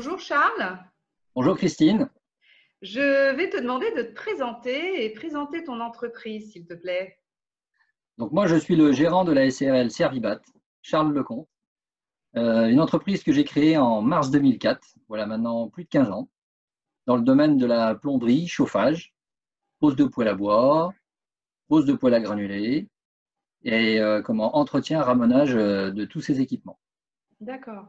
Bonjour Charles, Bonjour Christine. je vais te demander de te présenter et présenter ton entreprise, s'il te plaît. Donc moi je suis le gérant de la SARL Servibat, Charles Lecomte, une entreprise que j'ai créée en mars 2004, voilà maintenant plus de 15 ans, dans le domaine de la plomberie, chauffage, pose de poêle à bois, pose de poêle à granulés et entretien, ramonage de tous ces équipements. D'accord.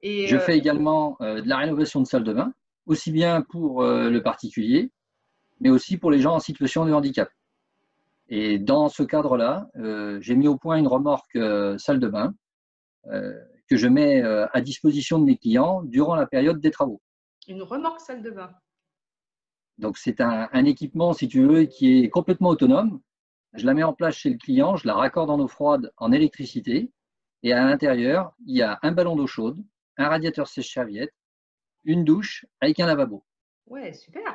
Et Je fais également de la rénovation de salles de bain, aussi bien pour le particulier, mais aussi pour les gens en situation de handicap. Et dans ce cadre-là, j'ai mis au point une remorque salle de bain que je mets à disposition de mes clients durant la période des travaux. une remorque salle de bain. Donc c'est un équipement, si tu veux, qui est complètement autonome. Je la mets en place chez le client, je la raccorde en eau froide en électricité et à l'intérieur, il y a un ballon d'eau chaude, un radiateur sèche-serviette, une douche avec un lavabo. Ouais, super.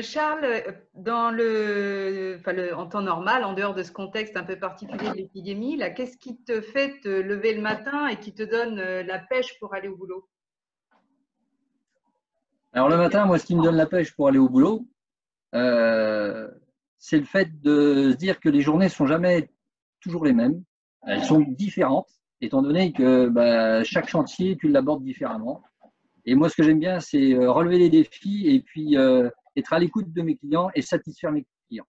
Charles, en temps normal, en dehors de ce contexte un peu particulier de l'épidémie, là, qu'est-ce qui te fait te lever le matin et qui te donne la pêche pour aller au boulot? Alors le matin, moi, ce qui me donne la pêche pour aller au boulot, euh, c'est le fait de se dire que les journées ne sont jamais toujours les mêmes. Elles sont différentes, étant donné que chaque chantier, tu l'abordes différemment. Et moi, ce que j'aime bien, c'est relever les défis et puis être à l'écoute de mes clients et satisfaire mes clients.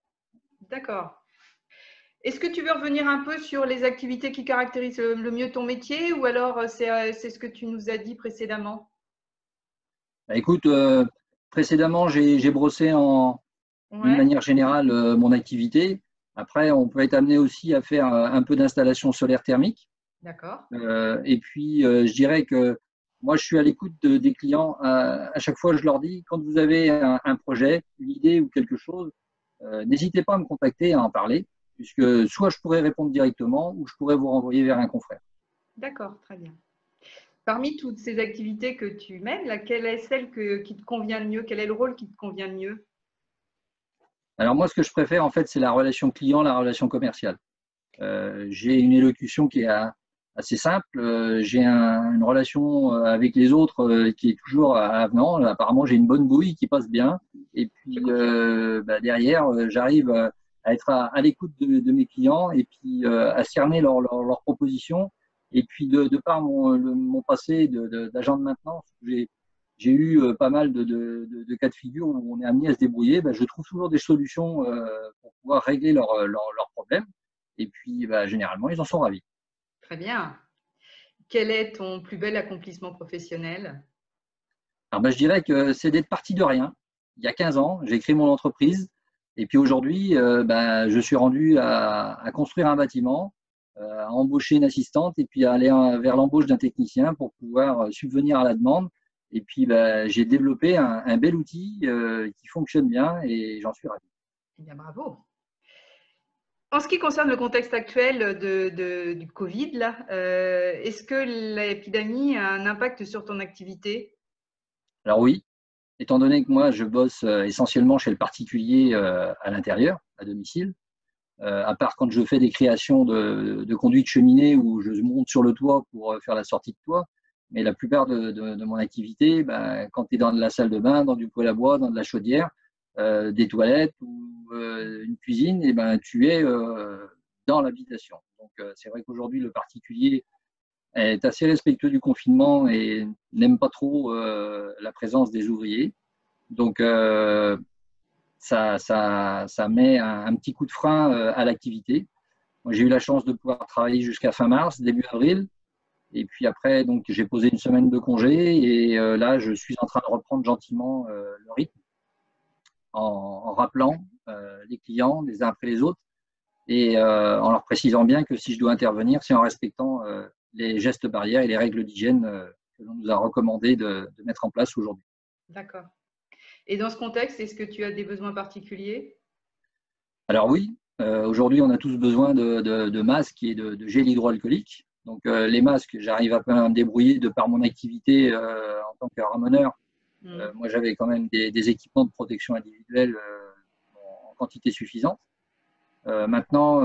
D'accord. Est-ce que tu veux revenir un peu sur les activités qui caractérisent le mieux ton métier ou alors c'est ce que tu nous as dit précédemment? Écoute, précédemment, j'ai brossé d'une Ouais, manière générale mon activité. Après, on peut être amené aussi à faire un peu d'installation solaire thermique. d'accord. Et puis, je dirais que moi, je suis à l'écoute des clients. À chaque fois, je leur dis, quand vous avez un projet, une idée ou quelque chose, n'hésitez pas à me contacter, à en parler, puisque soit je pourrais répondre directement ou je pourrais vous renvoyer vers un confrère. D'accord, très bien. Parmi toutes ces activités que tu mènes, laquelle est celle qui te convient le mieux? Quel est le rôle qui te convient le mieux? Alors moi, ce que je préfère, en fait, c'est la relation client, la relation commerciale. J'ai une élocution qui est assez simple. J'ai une relation avec les autres qui est toujours avenant. Apparemment, j'ai une bonne bouille qui passe bien. Et Je puis confirme. derrière, j'arrive à être à l'écoute de mes clients et puis à cerner leurs propositions. Et puis de par mon passé d'agent de maintenance, j'ai eu pas mal de cas de figure où on est amené à se débrouiller. Je trouve toujours des solutions pour pouvoir régler leurs problèmes. Et puis, généralement, ils en sont ravis. Très bien. Quel est ton plus bel accomplissement professionnel? Alors, je dirais que c'est d'être parti de rien. Il y a 15 ans, j'ai créé mon entreprise. Et puis aujourd'hui, je suis rendu à construire un bâtiment, à embaucher une assistante et puis à aller vers l'embauche d'un technicien pour pouvoir subvenir à la demande. Et puis, j'ai développé un bel outil qui fonctionne bien et j'en suis ravi. Eh bien, bravo. En ce qui concerne le contexte actuel du Covid, là, est-ce que l'épidémie a un impact sur ton activité? Alors oui, étant donné que moi, je bosse essentiellement chez le particulier à l'intérieur, à domicile, à part quand je fais des créations de conduits de cheminée où je monte sur le toit pour faire la sortie de toit. Mais la plupart de mon activité, quand tu es dans de la salle de bain, dans du poêle à bois, dans de la chaudière, des toilettes ou une cuisine, et tu es dans l'habitation. Donc c'est vrai qu'aujourd'hui, le particulier est assez respectueux du confinement et n'aime pas trop la présence des ouvriers. Donc ça met un petit coup de frein à l'activité. Moi, j'ai eu la chance de pouvoir travailler jusqu'à fin mars, début avril. Et puis après, donc, j'ai posé une semaine de congé. Et là, je suis en train de reprendre gentiment le rythme en rappelant les clients les uns après les autres et en leur précisant bien que si je dois intervenir, c'est en respectant les gestes barrières et les règles d'hygiène que l'on nous a recommandé de mettre en place aujourd'hui. D'accord. Et dans ce contexte, est-ce que tu as des besoins particuliers? Alors oui, aujourd'hui, on a tous besoin de masques et de gel hydroalcoolique. Donc les masques, j'arrive à me débrouiller de par mon activité en tant que ramoneur. Moi, j'avais quand même des équipements de protection individuelle en quantité suffisante. Maintenant,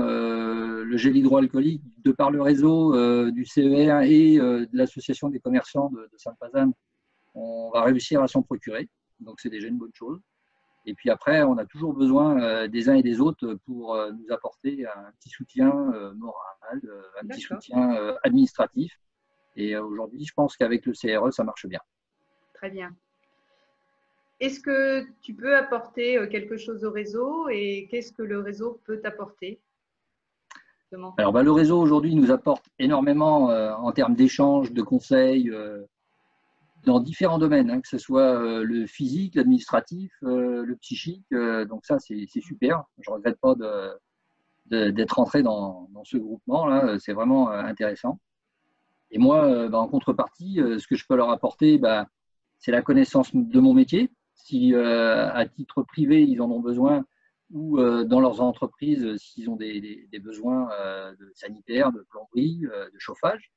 le gel hydroalcoolique, de par le réseau du CER et de l'Association des commerçants de Sainte-Pazanne, on va réussir à s'en procurer. Donc, c'est déjà une bonne chose. Et puis après, on a toujours besoin des uns et des autres pour nous apporter un petit soutien moral, un petit soutien administratif. Et aujourd'hui, je pense qu'avec le CRE, ça marche bien. Très bien. Est-ce que tu peux apporter quelque chose au réseau et qu'est-ce que le réseau peut t'apporter? Alors, le réseau aujourd'hui nous apporte énormément en termes d'échanges, de conseils dans différents domaines, hein, que ce soit le physique, l'administratif, le psychique. Donc ça, c'est super. Je ne regrette pas d'être rentré dans ce groupement-là. C'est vraiment intéressant. Et moi, en contrepartie, ce que je peux leur apporter, c'est la connaissance de mon métier. Si à titre privé, ils en ont besoin, ou dans leurs entreprises, s'ils ont des besoins de sanitaire, de plomberie, de chauffage.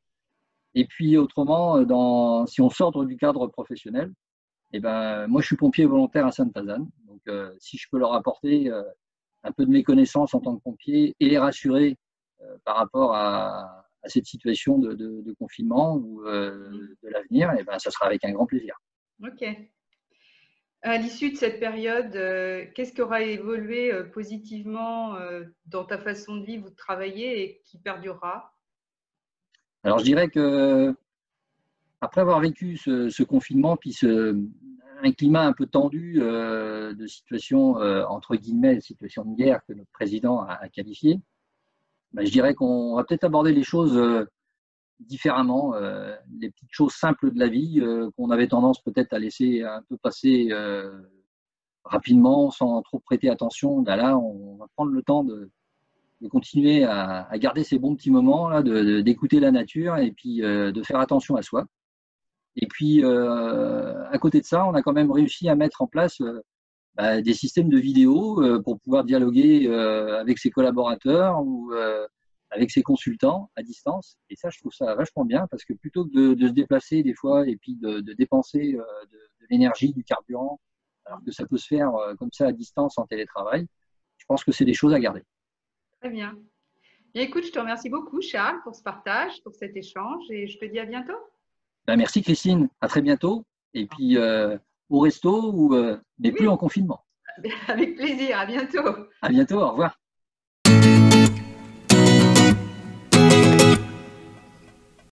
Et puis autrement, si on sort du cadre professionnel, moi je suis pompier volontaire à Sainte-Pazanne. Donc si je peux leur apporter un peu de mes connaissances en tant que pompier et les rassurer par rapport à cette situation de confinement ou de l'avenir, ça sera avec un grand plaisir. Ok. À l'issue de cette période, qu'est-ce qui aura évolué positivement dans ta façon de vivre ou de travailler et qui perdurera? Alors, je dirais que après avoir vécu ce confinement, puis un climat un peu tendu de situation, entre guillemets, situation de guerre que notre président a qualifié, je dirais qu'on va peut-être aborder les choses différemment, les petites choses simples de la vie qu'on avait tendance peut-être à laisser un peu passer rapidement sans trop prêter attention. Là, on va prendre le temps de continuer à garder ces bons petits moments, là, d'écouter la nature et puis de faire attention à soi. Et puis, à côté de ça, on a quand même réussi à mettre en place des systèmes de vidéo pour pouvoir dialoguer avec ses collaborateurs ou avec ses consultants à distance. Et ça, je trouve ça vachement bien parce que plutôt que de se déplacer des fois et puis de dépenser de l'énergie, du carburant, alors que ça peut se faire comme ça à distance en télétravail, je pense que c'est des choses à garder. Très bien. Bien, écoute, je te remercie beaucoup, Charles, pour ce partage, pour cet échange et je te dis à bientôt. Merci Christine, à très bientôt. Et puis au resto, mais plus en confinement. Avec plaisir, à bientôt. À bientôt, au revoir.